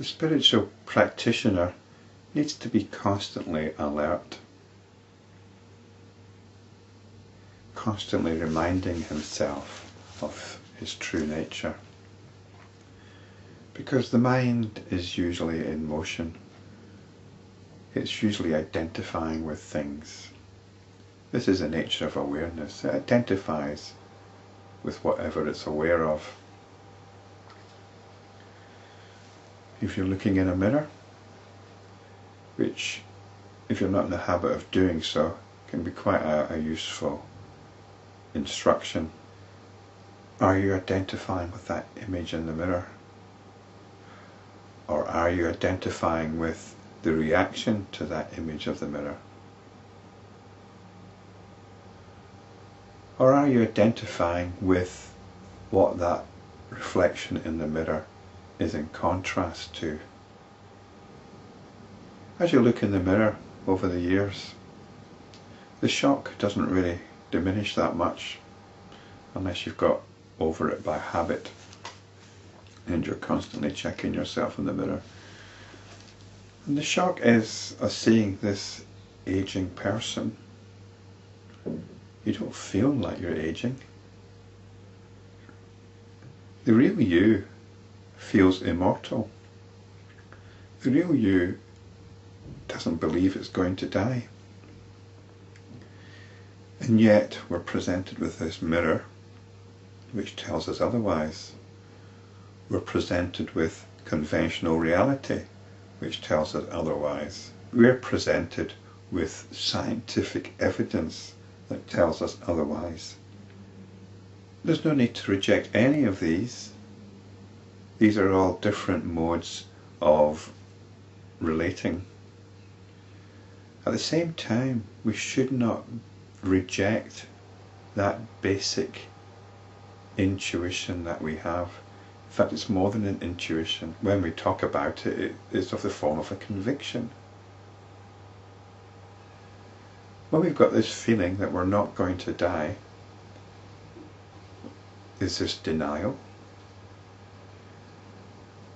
The spiritual practitioner needs to be constantly alert, constantly reminding himself of his true nature, because the mind is usually in motion. It's usually identifying with things. This is the nature of awareness. It identifies with whatever it's aware of. If you're looking in a mirror, which, if you're not in the habit of doing so, can be quite a useful instruction. Are you identifying with that image in the mirror? Or are you identifying with the reaction to that image of the mirror? Or are you identifying with what that reflection in the mirror is in contrast to? As you look in the mirror over the years, the shock doesn't really diminish that much unless you've got over it by habit and you're constantly checking yourself in the mirror. And the shock is of seeing this aging person. You don't feel like you're aging. The real you feels immortal. The real you doesn't believe it's going to die. And yet we're presented with this mirror which tells us otherwise. We're presented with conventional reality which tells us otherwise. We're presented with scientific evidence that tells us otherwise. There's no need to reject any of these. These are all different modes of relating. At the same time, we should not reject that basic intuition that we have. In fact, it's more than an intuition. When we talk about it, it's of the form of a conviction. When we've got this feeling that we're not going to die, is this denial?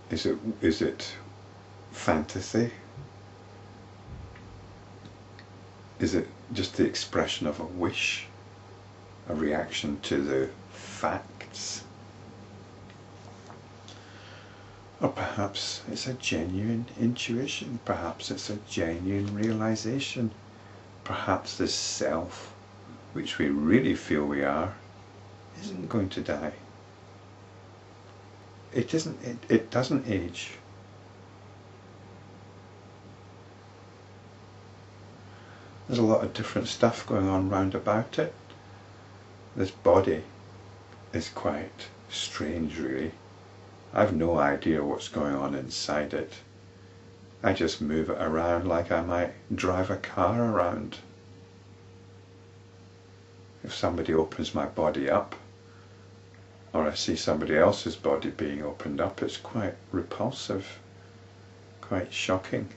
Is it fantasy? Is it just the expression of a wish, a reaction to the facts? Or perhaps it's a genuine intuition, perhaps it's a genuine realization, perhaps this self, which we really feel we are, isn't going to die. It doesn't age. There's a lot of different stuff going on round about it. This body is quite strange, really. I've no idea what's going on inside it. I just move it around like I might drive a car around. If somebody opens my body up, or I see somebody else's body being opened up, it's quite repulsive, quite shocking.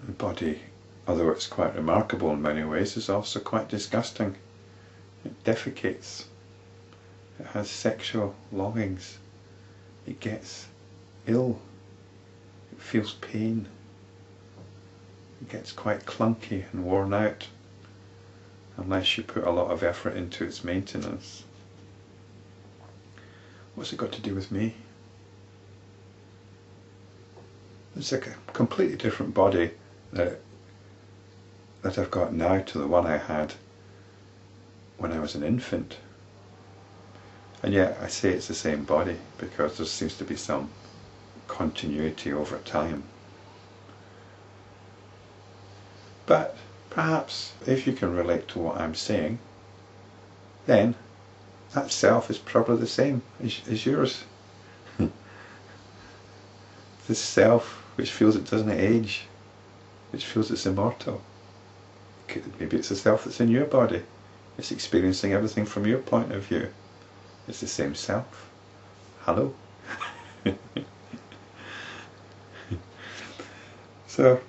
The body, although it's quite remarkable in many ways, is also quite disgusting. It defecates. It has sexual longings. It gets ill. It feels pain. It gets quite clunky and worn out unless you put a lot of effort into its maintenance. What's it got to do with me? It's a completely different body that I've got now to the one I had when I was an infant. And yet I say it's the same body because there seems to be some continuity over time. But perhaps if you can relate to what I'm saying, then that self is probably the same as yours. This self which feels it doesn't age, which feels it's immortal. Maybe it's the self that's in your body. It's experiencing everything from your point of view. It's the same self. Hello? So,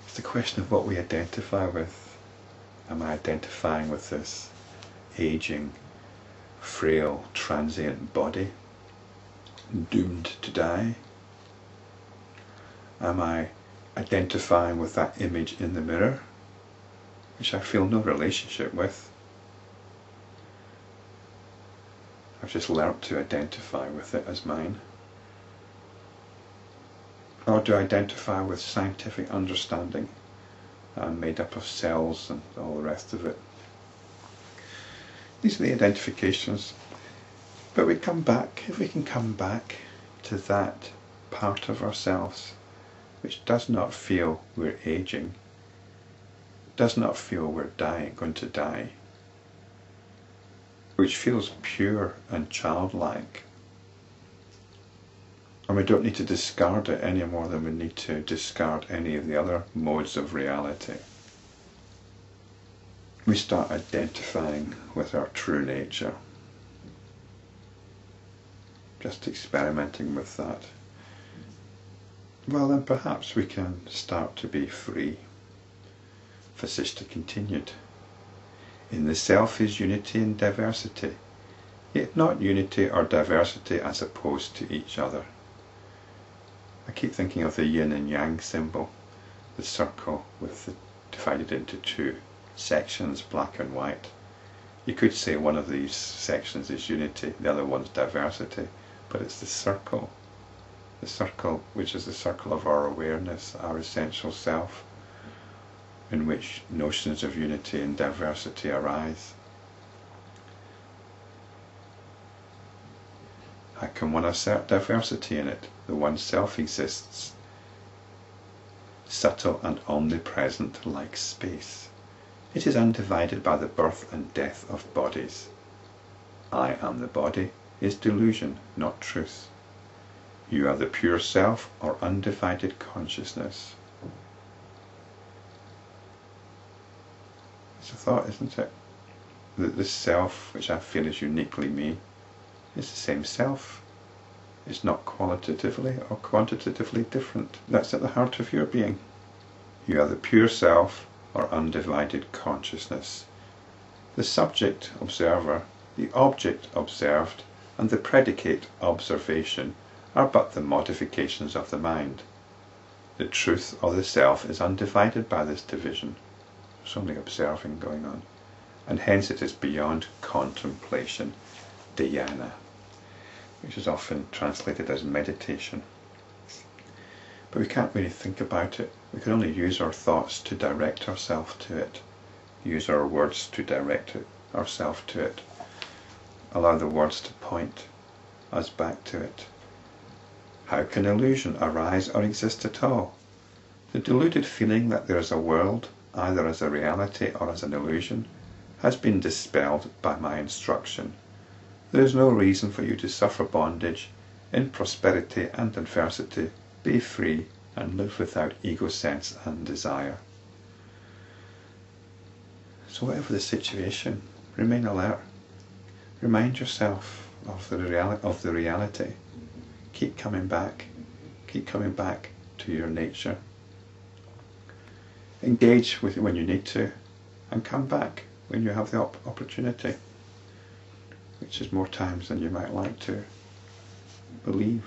it's the question of what we identify with. Am I identifying with this aging, frail, transient body? doomed to die? Am I identifying with that image in the mirror, which I feel no relationship with? I've just learnt to identify with it as mine. Or do I identify with scientific understanding? I'm made up of cells and all the rest of it. These are the identifications. But we come back, if we can come back to that part of ourselves which does not feel we're aging, does not feel we're going to die, which feels pure and childlike. And we don't need to discard it any more than we need to discard any of the other modes of reality. We start identifying with our true nature. Just experimenting with that. Well, then perhaps we can start to be free. Vasishta continued. In the self is unity and diversity, yet not unity or diversity as opposed to each other. I keep thinking of the Yin and Yang symbol, the circle divided into two sections, black and white. You could say one of these sections is unity, the other one's diversity, but it's the circle which is the circle of our awareness, our essential self, in which notions of unity and diversity arise. How can one assert diversity in it? The one self exists, subtle and omnipresent like space. It is undivided by the birth and death of bodies. I am the body is delusion, not truth. You are the pure self or undivided consciousness. It's a thought, isn't it? That this self, which I feel is uniquely me, is the same self. It's not qualitatively or quantitatively different. That's at the heart of your being. You are the pure self or undivided consciousness. The subject observer, the object observed, and the predicate observation are but the modifications of the mind. The truth or the self is undivided by this division. There's only observing going on, and hence it is beyond contemplation, Dhyana, which is often translated as meditation. But we can't really think about it. We can only use our thoughts to direct ourselves to it, use our words to direct ourselves to it, allow the words to point us back to it. How can illusion arise or exist at all? The deluded feeling that there is a world, either as a reality or as an illusion, has been dispelled by my instruction. There is no reason for you to suffer bondage. In prosperity and adversity, be free and live without ego sense and desire. So whatever the situation, remain alert. Remind yourself of the reality. Keep coming back to your nature. Engage with it when you need to, and come back when you have the opportunity, which is more times than you might like to believe.